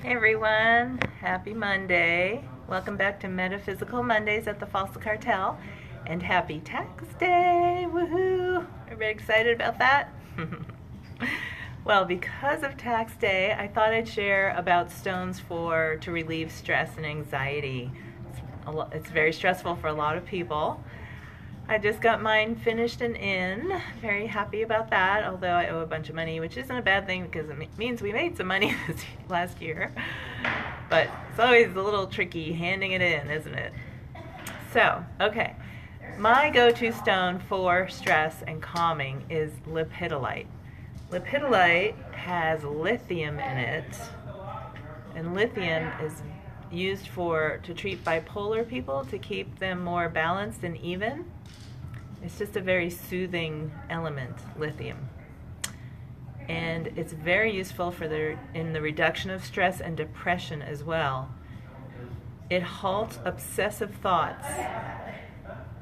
Hey everyone, happy Monday. Welcome back to Metaphysical Mondays at the Fossil Cartel. And happy Tax Day! Woohoo! Everybody excited about that? Well, because of Tax Day, I thought I'd share about stones to relieve stress and anxiety. It's very stressful for a lot of people. I just got mine finished and in. Very happy about that, although I owe a bunch of money, which isn't a bad thing because it means we made some money this last year. But it's always a little tricky handing it in, isn't it? So, okay. My go-to stone for stress and calming is lepidolite. Lepidolite has lithium in it, and lithium is used to treat bipolar people, to keep them more balanced and even. It's just a very soothing element, lithium. And it's very useful in the reduction of stress and depression as well. It halts obsessive thoughts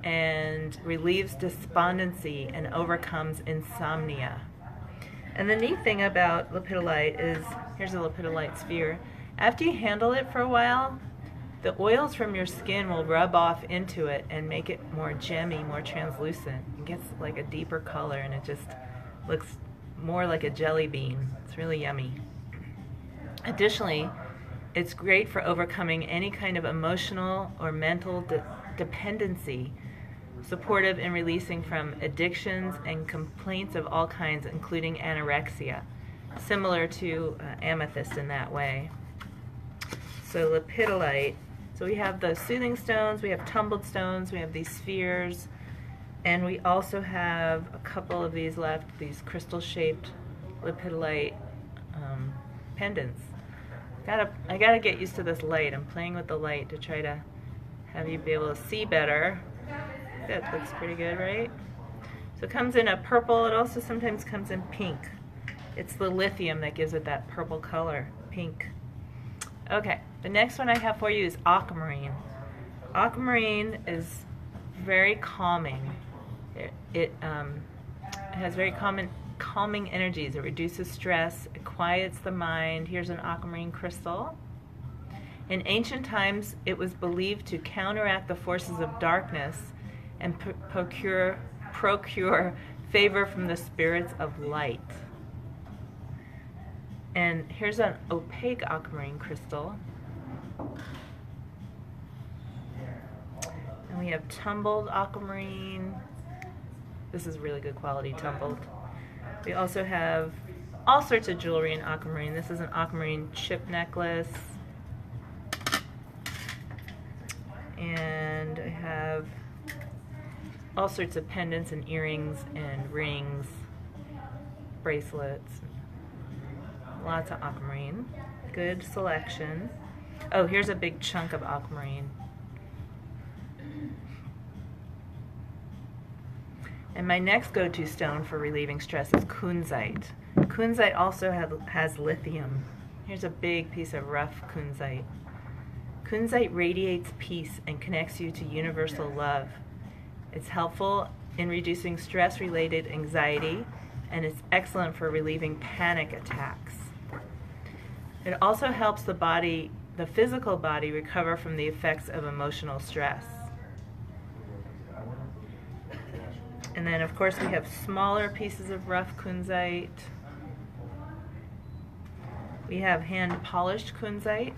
and relieves despondency and overcomes insomnia. And the neat thing about lepidolite is, here's a lepidolite sphere. After you handle it for a while, the oils from your skin will rub off into it and make it more gemmy, more translucent. It gets like a deeper color and it just looks more like a jelly bean. It's really yummy. Additionally, it's great for overcoming any kind of emotional or mental dependency, supportive in releasing from addictions and complaints of all kinds, including anorexia, similar to amethyst in that way. So lepidolite. So we have the soothing stones, we have tumbled stones, we have these spheres, and we also have a couple of these left, these crystal-shaped lepidolite pendants. I gotta get used to this light. I'm playing with the light to try to have you be able to see better. That looks pretty good, right? So it comes in a purple. It also sometimes comes in pink. It's the lithium that gives it that purple color, pink. Okay, the next one I have for you is aquamarine. Aquamarine is very calming. It has very calming energies. It reduces stress, it quiets the mind. Here's an aquamarine crystal. In ancient times, it was believed to counteract the forces of darkness and procure favor from the spirits of light. And here's an opaque aquamarine crystal. And we have tumbled aquamarine. This is really good quality tumbled. We also have all sorts of jewelry in aquamarine. This is an aquamarine chip necklace. And I have all sorts of pendants and earrings and rings, bracelets. Lots of aquamarine. Good selection. Oh, here's a big chunk of aquamarine. And my next go-to stone for relieving stress is kunzite. Kunzite also has lithium. Here's a big piece of rough kunzite. Kunzite radiates peace and connects you to universal love. It's helpful in reducing stress-related anxiety, and it's excellent for relieving panic attacks. It also helps the physical body, recover from the effects of emotional stress. And then, of course, we have smaller pieces of rough kunzite. We have hand-polished kunzite.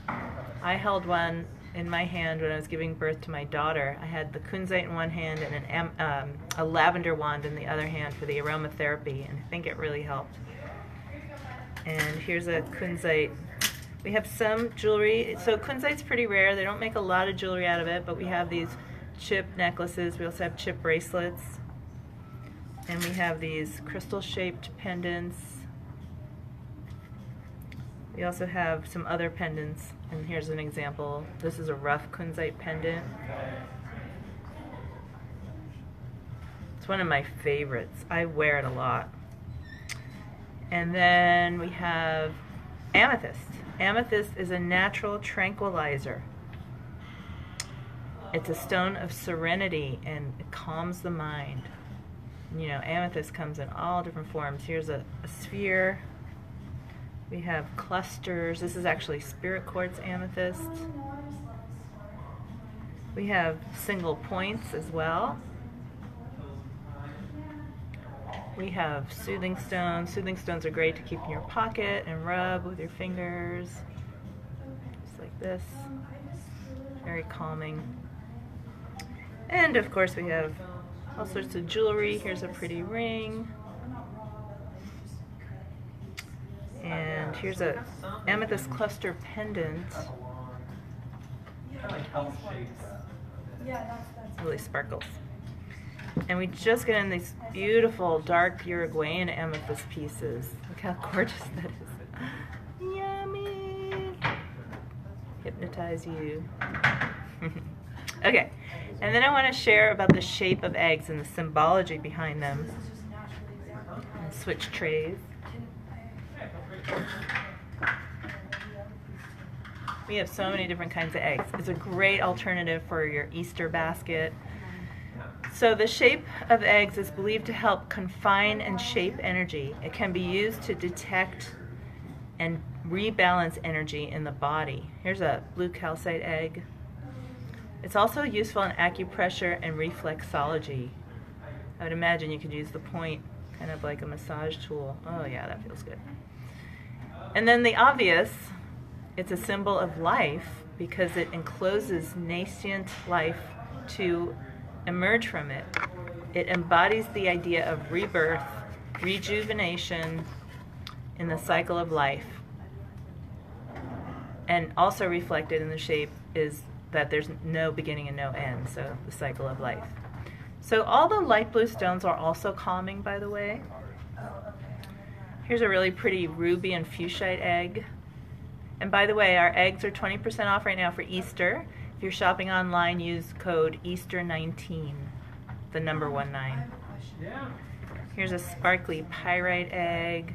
I held one in my hand when I was giving birth to my daughter. I had the kunzite in one hand and a lavender wand in the other hand for the aromatherapy, and I think it really helped. And here's a kunzite. We have some jewelry. So kunzite's pretty rare. They don't make a lot of jewelry out of it, but we have these chip necklaces. We also have chip bracelets. And we have these crystal-shaped pendants. We also have some other pendants, and here's an example. This is a rough kunzite pendant. It's one of my favorites. I wear it a lot. And then we have amethyst. Amethyst is a natural tranquilizer. It's a stone of serenity and it calms the mind. You know, amethyst comes in all different forms. Here's a sphere. We have clusters. This is actually spirit quartz amethyst. We have single points as well. We have soothing stones. Soothing stones are great to keep in your pocket and rub with your fingers. Just like this. Very calming. And of course we have all sorts of jewelry. Here's a pretty ring. And here's a amethyst cluster pendant. Really sparkles. And we just get in these beautiful dark Uruguayan amethyst pieces. Look how gorgeous that is. Yummy! Hypnotize you. Okay, and then I want to share about the shape of eggs and the symbology behind them. And switch trays. We have so many different kinds of eggs. It's a great alternative for your Easter basket. So the shape of eggs is believed to help confine and shape energy. It can be used to detect and rebalance energy in the body. Here's a blue calcite egg. It's also useful in acupressure and reflexology. I would imagine you could use the point kind of like a massage tool. Oh yeah, that feels good. And then the obvious, it's a symbol of life because it encloses nascent life to emerge from it. It embodies the idea of rebirth, rejuvenation in the cycle of life. And also reflected in the shape is that there's no beginning and no end, so the cycle of life. So all the light blue stones are also calming, by the way. Here's a really pretty ruby and fuchsite egg. And by the way, our eggs are 20% off right now for Easter. If you're shopping online, use code Easter19, the number 19. Here's a sparkly pyrite egg.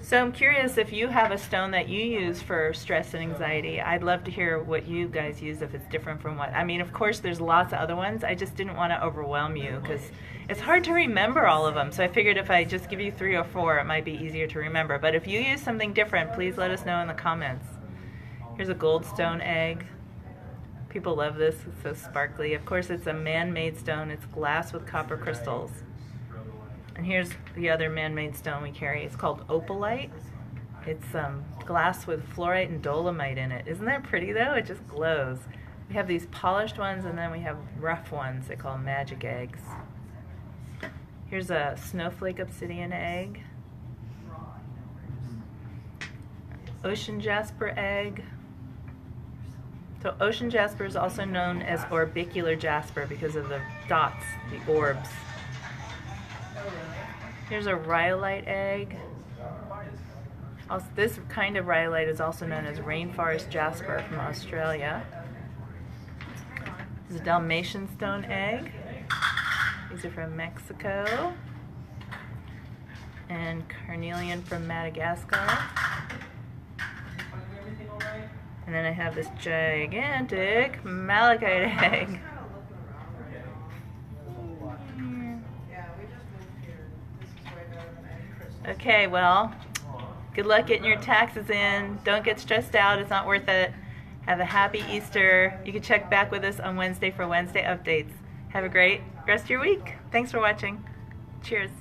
So I'm curious if you have a stone that you use for stress and anxiety. I'd love to hear what you guys use, if it's different from what. I mean, of course, there's lots of other ones. I just didn't want to overwhelm you because it's hard to remember all of them. So I figured if I just give you 3 or 4, it might be easier to remember. But if you use something different, please let us know in the comments. Here's a goldstone egg. People love this. It's so sparkly. Of course, it's a man-made stone. It's glass with copper crystals. And here's the other man-made stone we carry. It's called opalite. It's glass with fluorite and dolomite in it. Isn't that pretty though? It just glows. We have these polished ones and then we have rough ones they call magic eggs. Here's a snowflake obsidian egg. Ocean jasper egg. So ocean jasper is also known as orbicular jasper because of the dots, the orbs. Here's a rhyolite egg. Also, this kind of rhyolite is also known as rainforest jasper from Australia. This is a Dalmatian stone egg. These are from Mexico. And carnelian from Madagascar. And then I have this gigantic malachite egg. Okay, well, good luck getting your taxes in. Don't get stressed out. It's not worth it. Have a happy Easter. You can check back with us on Wednesday for Wednesday updates. Have a great rest of your week. Thanks for watching. Cheers.